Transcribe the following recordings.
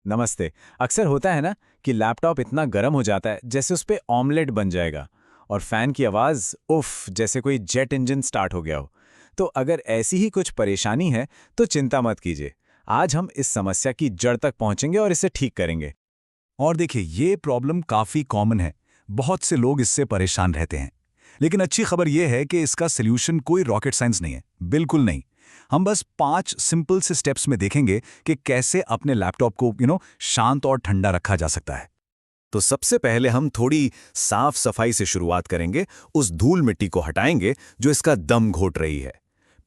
नमस्ते। अक्सर होता है ना कि लैपटॉप इतना गर्म हो जाता है जैसे उस पे ऑमलेट बन जाएगा और फैन की आवाज़ उफ जैसे कोई जेट इंजन स्टार्ट हो गया हो। तो अगर ऐसी ही कुछ परेशानी है तो चिंता मत कीजिए। आज हम इस समस्या की जड़ तक पहुंचेंगे और इसे ठीक करेंगे। और देखिए ये प्रॉब्लम काफ़ी कॉमन है। बहुत से लोग इससे परेशान रहते हैं। लेकिन अच्छी खबर यह है कि इसका सल्यूशन कोई रॉकेट साइंस नहीं है, बिल्कुल नहीं। हम बस 5 सिंपल से स्टेप्स में देखेंगे कि कैसे अपने लैपटॉप को शांत और ठंडा रखा जा सकता है। तो सबसे पहले हम थोड़ी साफ सफाई से शुरुआत करेंगे। उस धूल मिट्टी को हटाएंगे जो इसका दम घोट रही है।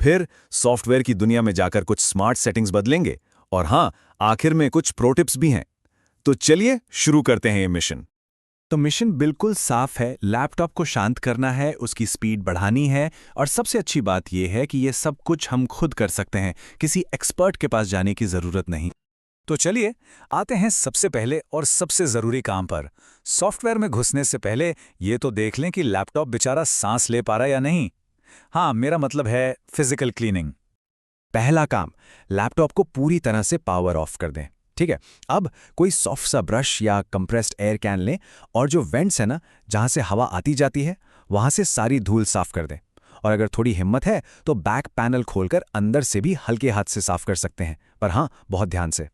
फिर सॉफ्टवेयर की दुनिया में जाकर कुछ स्मार्ट सेटिंग्स बदलेंगे। और हाँ, आखिर में कुछ प्रो टिप्स भी हैं। तो चलिए शुरू करते हैं ये मिशन। तो मिशन बिल्कुल साफ है, लैपटॉप को शांत करना है, उसकी स्पीड बढ़ानी है। और सबसे अच्छी बात यह है कि ये सब कुछ हम खुद कर सकते हैं, किसी एक्सपर्ट के पास जाने की ज़रूरत नहीं। तो चलिए आते हैं सबसे पहले और सबसे ज़रूरी काम पर। सॉफ्टवेयर में घुसने से पहले ये तो देख लें कि लैपटॉप बेचारा सांस ले पा रहा है या नहीं। हाँ, मेरा मतलब है फिजिकल क्लीनिंग। पहला काम, लैपटॉप को पूरी तरह से पावर ऑफ कर दें। ठीक है। अब कोई सॉफ्ट सा ब्रश या कंप्रेस्ड एयर कैन लें और जो वेंट्स है ना, जहां से हवा आती जाती है, वहां से सारी धूल साफ कर दें। और अगर थोड़ी हिम्मत है तो बैक पैनल खोलकर अंदर से भी हल्के हाथ से साफ कर सकते हैं, पर हाँ, बहुत ध्यान से।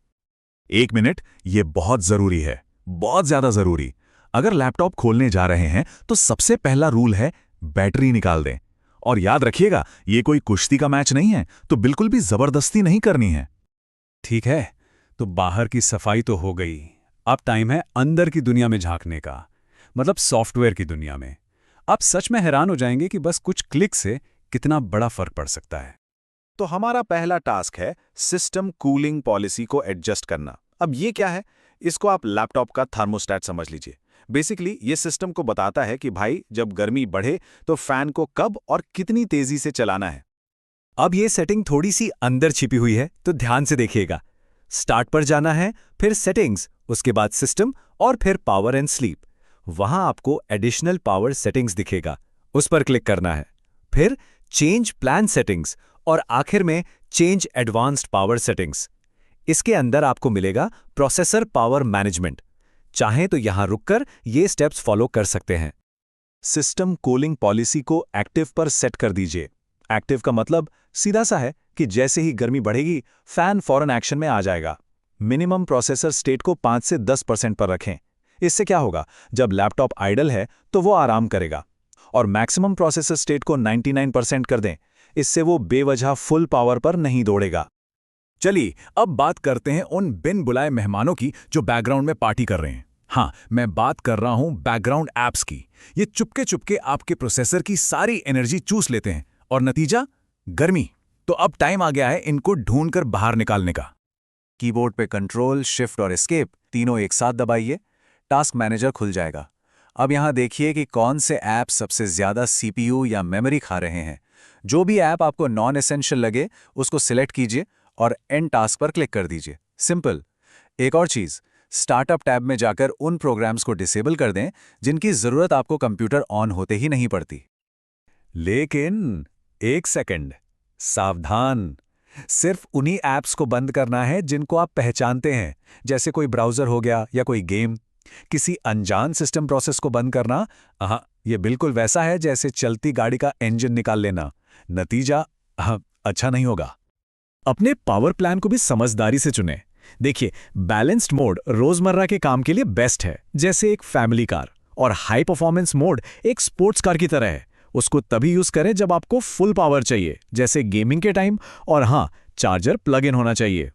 1 मिनट, ये बहुत जरूरी है, बहुत ज्यादा जरूरी। अगर लैपटॉप खोलने जा रहे हैं तो सबसे पहला रूल है बैटरी निकाल दें। और याद रखिएगा, ये कोई कुश्ती का मैच नहीं है, तो बिल्कुल भी जबरदस्ती नहीं करनी है। ठीक है, तो बाहर की सफाई तो हो गई। अब टाइम है अंदर की दुनिया में झांकने का, मतलब सॉफ्टवेयर की दुनिया में। आप सच में हैरान हो जाएंगे कि बस कुछ क्लिक से कितना बड़ा फर्क पड़ सकता है। तो हमारा पहला टास्क है सिस्टम कूलिंग पॉलिसी को एडजस्ट करना। अब ये क्या है? इसको आप लैपटॉप का थर्मोस्टेट समझ लीजिए। बेसिकली ये सिस्टम को बताता है कि भाई जब गर्मी बढ़े तो फैन को कब और कितनी तेजी से चलाना है। अब ये सेटिंग थोड़ी सी अंदर छिपी हुई है, तो ध्यान से देखिएगा। स्टार्ट पर जाना है, फिर सेटिंग्स, उसके बाद सिस्टम और फिर पावर एंड स्लीप। वहां आपको एडिशनल पावर सेटिंग्स दिखेगा, उस पर क्लिक करना है। फिर चेंज प्लान सेटिंग्स और आखिर में चेंज एडवांस्ड पावर सेटिंग्स। इसके अंदर आपको मिलेगा प्रोसेसर पावर मैनेजमेंट। चाहें तो यहां रुककर ये स्टेप्स फॉलो कर सकते हैं। सिस्टम कूलिंग पॉलिसी को एक्टिव पर सेट कर दीजिए। एक्टिव का मतलब सीधा सा है कि जैसे ही गर्मी बढ़ेगी फैन फौरन एक्शन में आ जाएगा। मिनिमम प्रोसेसर स्टेट को 5 से 10% पर रखें। इससे क्या होगा, जब लैपटॉप आइडल है तो वो आराम करेगा। और मैक्सिमम प्रोसेसर स्टेट को 99% कर दें। इससे वो बेवजह फुल पावर पर नहीं दौड़ेगा। चलिए अब बात करते हैं उन बिन बुलाए मेहमानों की जो बैकग्राउंड में पार्टी कर रहे हैं। हाँ, मैं बात कर रहा हूं बैकग्राउंड ऐप्स की। ये चुपके चुपके आपके प्रोसेसर की सारी एनर्जी चूस लेते हैं और नतीजा गर्मी। तो अब टाइम आ गया है इनको ढूंढकर बाहर निकालने का। कीबोर्ड पे कंट्रोल, शिफ्ट और एस्केप तीनों एक साथ दबाइए। टास्क मैनेजर खुल जाएगा। अब यहां देखिए कि कौन से ऐप सबसे ज्यादा सीपीयू या मेमोरी खा रहे हैं। जो भी ऐप आपको नॉन एसेंशियल लगे उसको सिलेक्ट कीजिए और एंड टास्क पर क्लिक कर दीजिए। सिंपल। एक और चीज, स्टार्टअप टैब में जाकर उन प्रोग्राम्स को डिसेबल कर दें जिनकी जरूरत आपको कंप्यूटर ऑन होते ही नहीं पड़ती। लेकिन एक सेकंड, सावधान। सिर्फ उन्हीं ऐप्स को बंद करना है जिनको आप पहचानते हैं, जैसे कोई ब्राउज़र हो गया या कोई गेम। किसी अनजान सिस्टम प्रोसेस को बंद करना, हाँ, ये बिल्कुल वैसा है जैसे चलती गाड़ी का इंजन निकाल लेना। नतीजा अच्छा नहीं होगा। अपने पावर प्लान को भी समझदारी से चुनें। देखिए, बैलेंस्ड मोड रोजमर्रा के काम के लिए बेस्ट है, जैसे एक फैमिली कार। और हाई परफॉर्मेंस मोड एक स्पोर्ट्स कार की तरह है। उसको तभी यूज करें जब आपको फुल पावर चाहिए, जैसे गेमिंग के टाइम। और हाँ, चार्जर प्लग इन होना चाहिए।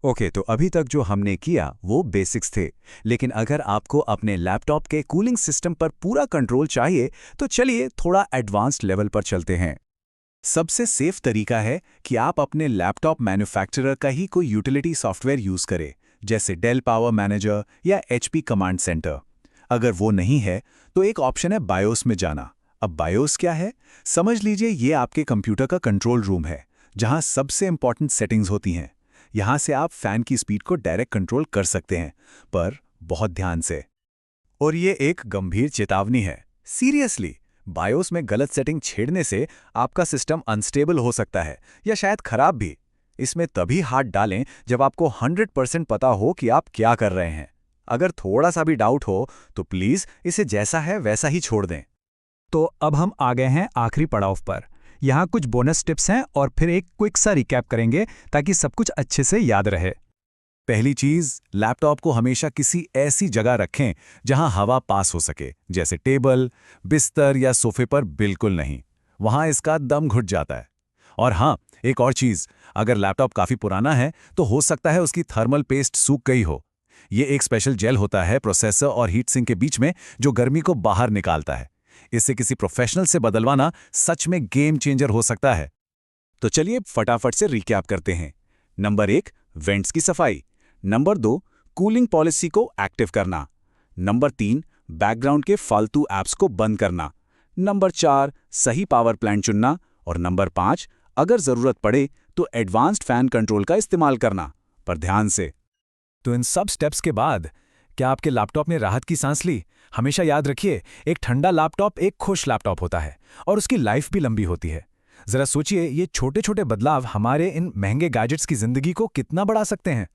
ओके, तो अभी तक जो हमने किया वो बेसिक्स थे। लेकिन अगर आपको अपने लैपटॉप के कूलिंग सिस्टम पर पूरा कंट्रोल चाहिए तो चलिए थोड़ा एडवांस्ड लेवल पर चलते हैं। सबसे सेफ तरीका है कि आप अपने लैपटॉप मैन्युफैक्चरर का ही कोई यूटिलिटी सॉफ्टवेयर यूज करें, जैसे डेल पावर मैनेजर या एचपी कमांड सेंटर। अगर वो नहीं है तो एक ऑप्शन है बायोस में जाना। अब बायोस क्या है? समझ लीजिए ये आपके कंप्यूटर का कंट्रोल रूम है, जहां सबसे इंपॉर्टेंट सेटिंग्स होती हैं। यहां से आप फैन की स्पीड को डायरेक्ट कंट्रोल कर सकते हैं, पर बहुत ध्यान से। और ये एक गंभीर चेतावनी है, सीरियसली। बायोस में गलत सेटिंग छेड़ने से आपका सिस्टम अनस्टेबल हो सकता है या शायद खराब भी। इसमें तभी हाथ डालें जब आपको 100% पता हो कि आप क्या कर रहे हैं। अगर थोड़ा सा भी डाउट हो तो प्लीज़ इसे जैसा है वैसा ही छोड़ दें। तो अब हम आ गए हैं आखिरी पड़ाव पर। यहाँ कुछ बोनस टिप्स हैं और फिर एक क्विक सा रिकैप करेंगे ताकि सब कुछ अच्छे से याद रहे। पहली चीज, लैपटॉप को हमेशा किसी ऐसी जगह रखें जहां हवा पास हो सके, जैसे टेबल, बिस्तर या सोफे पर बिल्कुल नहीं। वहां इसका दम घुट जाता है। और हाँ, एक और चीज, अगर लैपटॉप काफी पुराना है तो हो सकता है उसकी थर्मल पेस्ट सूख गई हो। ये एक स्पेशल जेल होता है प्रोसेसर और हीट सिंक के बीच में जो गर्मी को बाहर निकालता है। इसे किसी प्रोफेशनल से बदलवाना सच में गेम चेंजर हो सकता है। तो चलिए फटाफट से रिकैप करते हैं। नंबर 1, वेंट्स की सफाई। नंबर 2, कूलिंग पॉलिसी को एक्टिव करना। नंबर 3, बैकग्राउंड के फालतू ऐप्स को बंद करना। नंबर 4, सही पावर प्लान चुनना। और नंबर 5, अगर जरूरत पड़े तो एडवांस्ड फैन कंट्रोल का इस्तेमाल करना, पर ध्यान से। तो इन सब स्टेप्स के बाद क्या आपके लैपटॉप ने राहत की सांस ली? हमेशा याद रखिए, एक ठंडा लैपटॉप एक खुश लैपटॉप होता है और उसकी लाइफ भी लंबी होती है। जरा सोचिए, ये छोटे छोटे बदलाव हमारे इन महंगे गैजेट्स की जिंदगी को कितना बढ़ा सकते हैं।